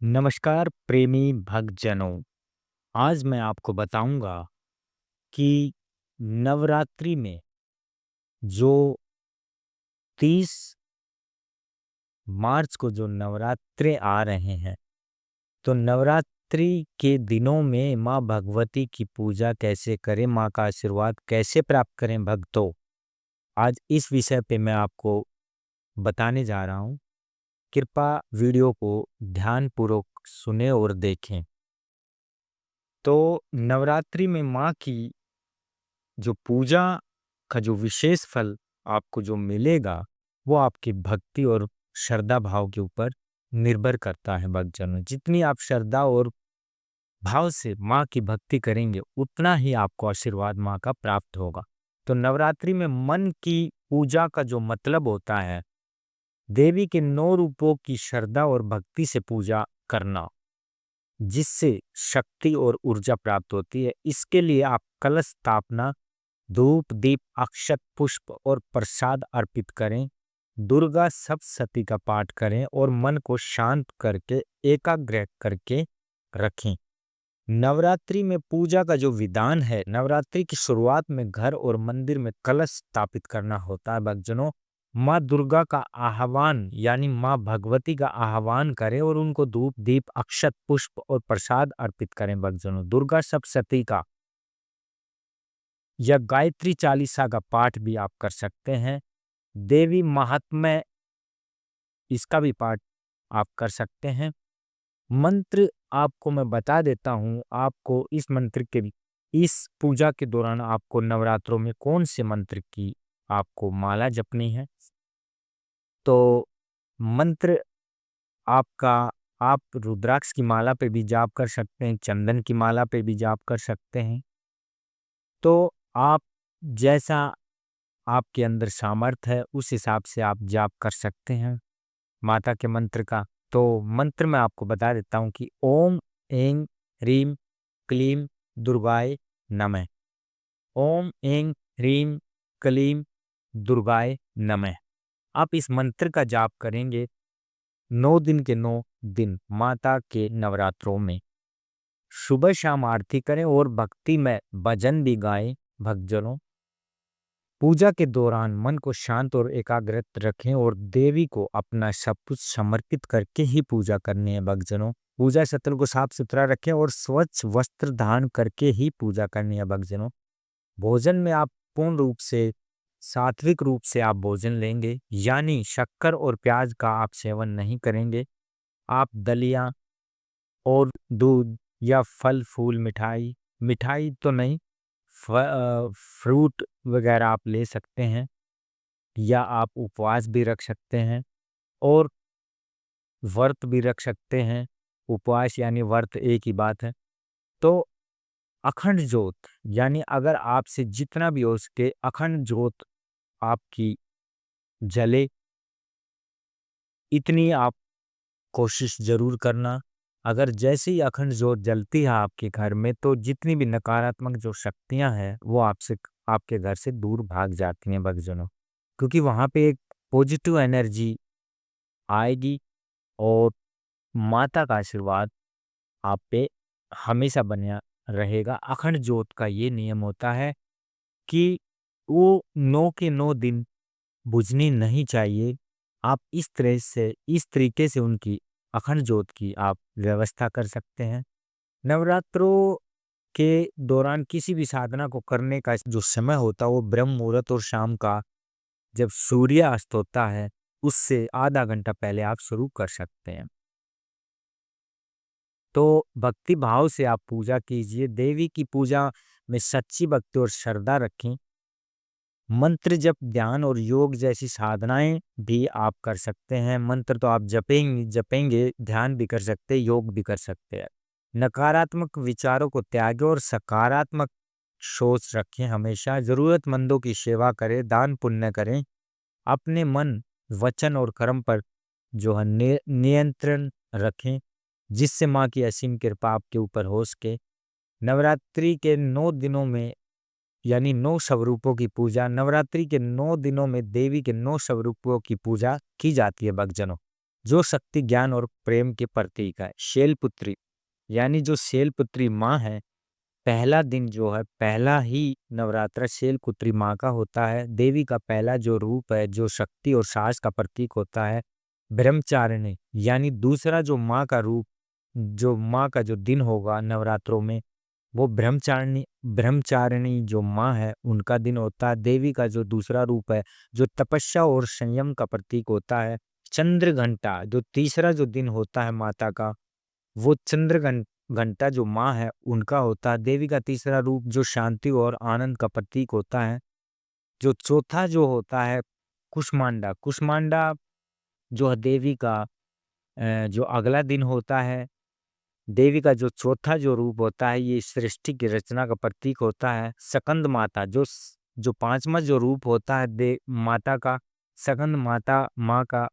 नमस्कार प्रेमी भक्तजनों। आज मैं आपको बताऊंगा कि नवरात्रि में जो 30 मार्च को जो नवरात्रे आ रहे हैं, तो नवरात्रि के दिनों में माँ भगवती की पूजा कैसे करें, माँ का आशीर्वाद कैसे प्राप्त करें भक्तों। आज इस विषय पे मैं आपको बताने जा रहा हूँ। कृपया वीडियो को ध्यानपूर्वक सुने और देखें। तो नवरात्रि में माँ की जो पूजा का जो विशेष फल आपको जो मिलेगा, वो आपकी भक्ति और श्रद्धा भाव के ऊपर निर्भर करता है भक्तजनों। जितनी आप श्रद्धा और भाव से माँ की भक्ति करेंगे, उतना ही आपको आशीर्वाद माँ का प्राप्त होगा। तो नवरात्रि में मन की पूजा का जो मतलब होता है, देवी के 9 रूपों की श्रद्धा और भक्ति से पूजा करना, जिससे शक्ति और ऊर्जा प्राप्त होती है। इसके लिए आप कलश स्थापना, धूप दीप अक्षत पुष्प और प्रसाद अर्पित करें। दुर्गा सप्तशती का पाठ करें और मन को शांत करके एकाग्र करके रखें। नवरात्रि में पूजा का जो विधान है, नवरात्रि की शुरुआत में घर और मंदिर में कलश स्थापित करना होता है भक्तजनों। माँ दुर्गा का आह्वान यानी माँ भगवती का आह्वान करें और उनको धूप दीप अक्षत पुष्प और प्रसाद अर्पित करें भक्तजनों। दुर्गा सप्तशती का या गायत्री चालीसा का पाठ भी आप कर सकते हैं। देवी महात्म्य, इसका भी पाठ आप कर सकते हैं। मंत्र आपको मैं बता देता हूँ। आपको इस मंत्र के इस पूजा के दौरान आपको नवरात्रों में कौन से मंत्र की आपको माला जपनी है। तो मंत्र आपका, आप रुद्राक्ष की माला पे भी जाप कर सकते हैं, चंदन की माला पे भी जाप कर सकते हैं। तो आप जैसा आपके अंदर सामर्थ्य है, उस हिसाब से आप जाप कर सकते हैं माता के मंत्र का। तो मंत्र मैं आपको बता देता हूँ कि ओम ऐं ह्रीं क्लीं दुर्गाय नमः। ओम ऐं ह्रीं क्लीं दुर्गाय नमः। आप इस मंत्र का जाप करेंगे 9 दिन के 9 दिन माता के नवरात्रों में। सुबह शाम आरती करें और भक्ति में भजन भी गाएं भक्तजनों। पूजा के दौरान मन को शांत और एकाग्रत रखें और देवी को अपना सब कुछ समर्पित करके ही पूजा करनी है भक्तजनों। पूजा स्थल को साफ सुथरा रखें और स्वच्छ वस्त्र धारण करके ही पूजा करनी है भक्तजनों। भोजन में आप पूर्ण रूप से सात्विक रूप से आप भोजन लेंगे, यानी शक्कर और प्याज का आप सेवन नहीं करेंगे। आप दलिया और दूध या फल फूल मिठाई, मिठाई तो नहीं, फ्रूट वगैरह आप ले सकते हैं, या आप उपवास भी रख सकते हैं और व्रत भी रख सकते हैं। उपवास यानी व्रत एक ही बात है। तो अखंड ज्योत, यानी अगर आपसे जितना भी हो सके अखंड ज्योत आपकी जले, इतनी आप कोशिश जरूर करना। अगर जैसे ही अखंड ज्योत जलती है आपके घर में, तो जितनी भी नकारात्मक जो शक्तियां हैं वो आपसे आपके घर से दूर भाग जाती हैं भक्तजनों। क्योंकि वहां पे एक पॉजिटिव एनर्जी आएगी और माता का आशीर्वाद आप पे हमेशा बना रहेगा। अखंड ज्योत का ये नियम होता है कि वो 9 के 9 दिन बुझनी नहीं चाहिए। आप इस तरीके से उनकी अखंड ज्योत की आप व्यवस्था कर सकते हैं। नवरात्रों के दौरान किसी भी साधना को करने का जो समय होता है वो ब्रह्म मुहूर्त और शाम का, जब सूर्य अस्त होता है उससे आधा घंटा पहले आप शुरू कर सकते हैं। तो भक्ति भाव से आप पूजा कीजिए। देवी की पूजा में सच्ची भक्ति और श्रद्धा रखें। मंत्र जप, ध्यान और योग जैसी साधनाएं भी आप कर सकते हैं। मंत्र तो आप जपेंगे, ध्यान भी कर सकते हैं, योग भी कर सकते हैं। नकारात्मक विचारों को त्यागें और सकारात्मक सोच रखें। हमेशा जरूरतमंदों की सेवा करें, दान पुण्य करें। अपने मन, वचन और कर्म पर जो है नियंत्रण रखें, जिससे माँ की असीम कृपा आपके ऊपर हो सके। नवरात्रि के 9 दिनों में, यानी 9 स्वरूपों की पूजा, नवरात्रि के 9 दिनों में देवी के 9 स्वरूपों की पूजा की जाती है भक्तजनों। जो शक्ति, ज्ञान और प्रेम के प्रतीक है। शैलपुत्री यानी जो शैलपुत्री माँ है, पहला दिन जो है, पहला ही नवरात्र शैलपुत्री माँ का होता है। देवी का पहला जो रूप है, जो शक्ति और साहस का प्रतीक होता है। ब्रह्मचारिणी यानी दूसरा जो माँ का रूप, जो माँ का जो दिन होगा नवरात्रों में, वो ब्रह्मचारिणी ब्रह्मचारिणी जो माँ है उनका दिन होता है। देवी का जो दूसरा रूप है, जो तपस्या और संयम का प्रतीक होता है। चंद्र घंटा जो तीसरा जो दिन होता है माता का, वो घंटा जो माँ है उनका होता है। देवी का तीसरा रूप जो शांति और आनंद का प्रतीक होता है। जो चौथा जो होता है कुष्मांडा, कुष्मांडा जो है देवी का जो अगला दिन होता है। देवी का जो चौथा जो रूप होता है, ये सृष्टि की रचना का प्रतीक होता है। सकंद माता जो पांचवा जो रूप होता है दे माता का, सकंद माता माँ का,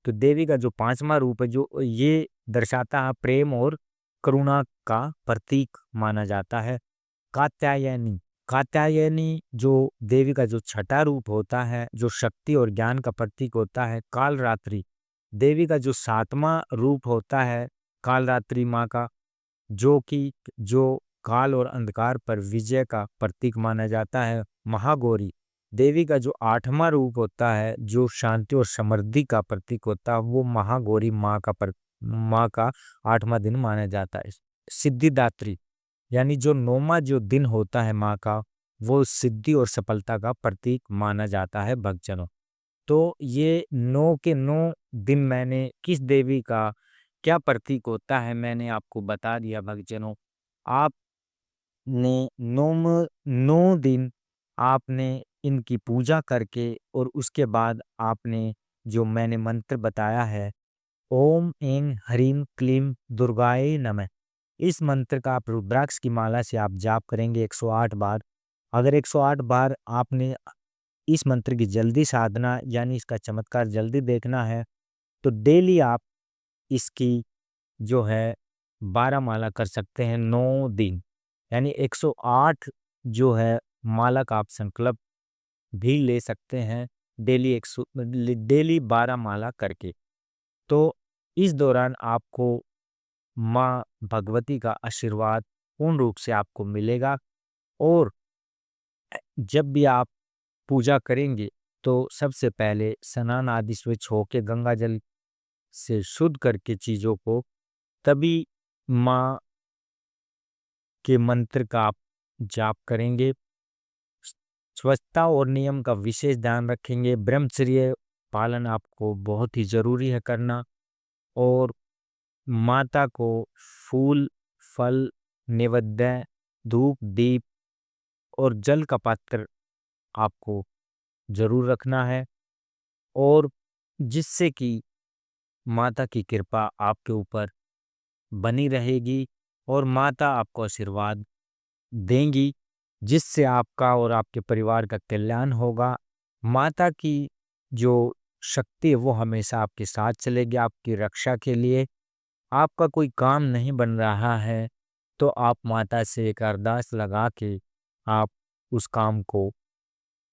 तो देवी का जो पांचवा रूप है, जो ये दर्शाता है प्रेम और करुणा का प्रतीक माना जाता है। कात्यायनी, कात्यायनी जो देवी का जो छठा रूप होता है, जो शक्ति और ज्ञान का प्रतीक होता है। कालरात्रि देवी का जो सातवां रूप होता है, कालरात्रि माँ का, जो काल और अंधकार पर विजय का प्रतीक माना जाता है। महागौरी देवी का जो आठवां रूप होता है, जो शांति और समृद्धि का प्रतीक होता है, वो महागौरी माँ का आठवां दिन माना जाता है। सिद्धिदात्री यानी जो नौवां जो दिन होता है माँ का, वो सिद्धि और सफलता का प्रतीक माना जाता है भक्तजनों। तो ये 9 के 9 दिन मैंने किस देवी का क्या प्रतीक होता है मैंने आपको बता दिया भक्तजनों। आपने 9 दिन आपने इनकी पूजा करके, और उसके बाद आपने जो मैंने मंत्र बताया है, ओम ऐं ह्रीं क्लीं दुर्गाय नमः, इस मंत्र का आप रुद्राक्ष की माला से आप जाप करेंगे 108 बार। अगर 108 बार आपने इस मंत्र की जल्दी साधना यानी इसका चमत्कार जल्दी देखना है, तो डेली आप इसकी जो है 12 माला कर सकते हैं 9 दिन, यानी 108 जो है माला का आप संकल्प भी ले सकते हैं डेली 12 माला करके। तो इस दौरान आपको माँ भगवती का आशीर्वाद पूर्ण रूप से आपको मिलेगा। और जब भी आप पूजा करेंगे तो सबसे पहले स्नान आदि स्वच्छ होके गंगा जल से शुद्ध करके चीज़ों को, तभी माँ के मंत्र का आप जाप करेंगे। स्वच्छता और नियम का विशेष ध्यान रखेंगे। ब्रह्मचर्य पालन आपको बहुत ही ज़रूरी है करना। और माता को फूल, फल, नैवेद्य, धूप, दीप और जल का पात्र आपको ज़रूर रखना है, और जिससे कि माता की कृपा आपके ऊपर बनी रहेगी और माता आपको आशीर्वाद देंगी, जिससे आपका और आपके परिवार का कल्याण होगा। माता की जो शक्ति है वो हमेशा आपके साथ चलेगी आपकी रक्षा के लिए। आपका कोई काम नहीं बन रहा है तो आप माता से एक अरदास लगा के आप उस काम को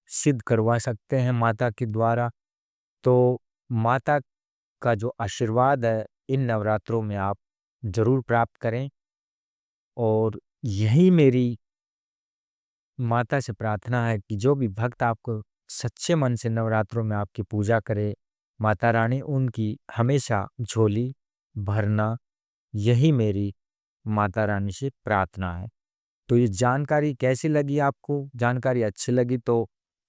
सिद्ध करवा सकते हैं माता के द्वारा। तो माता का जो आशीर्वाद है इन नवरात्रों में आप जरूर प्राप्त करें। और यही मेरी माता से प्रार्थना है कि जो भी भक्त आपको सच्चे मन से नवरात्रों में आपकी पूजा करे, माता रानी उनकी हमेशा झोली भरना, यही मेरी माता रानी से प्रार्थना है। तो ये जानकारी कैसी लगी आपको? जानकारी अच्छी लगी तो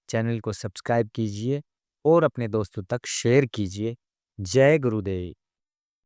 चैनल को सब्सक्राइब कीजिए और अपने दोस्तों तक शेयर कीजिए। जय गुरुदेव।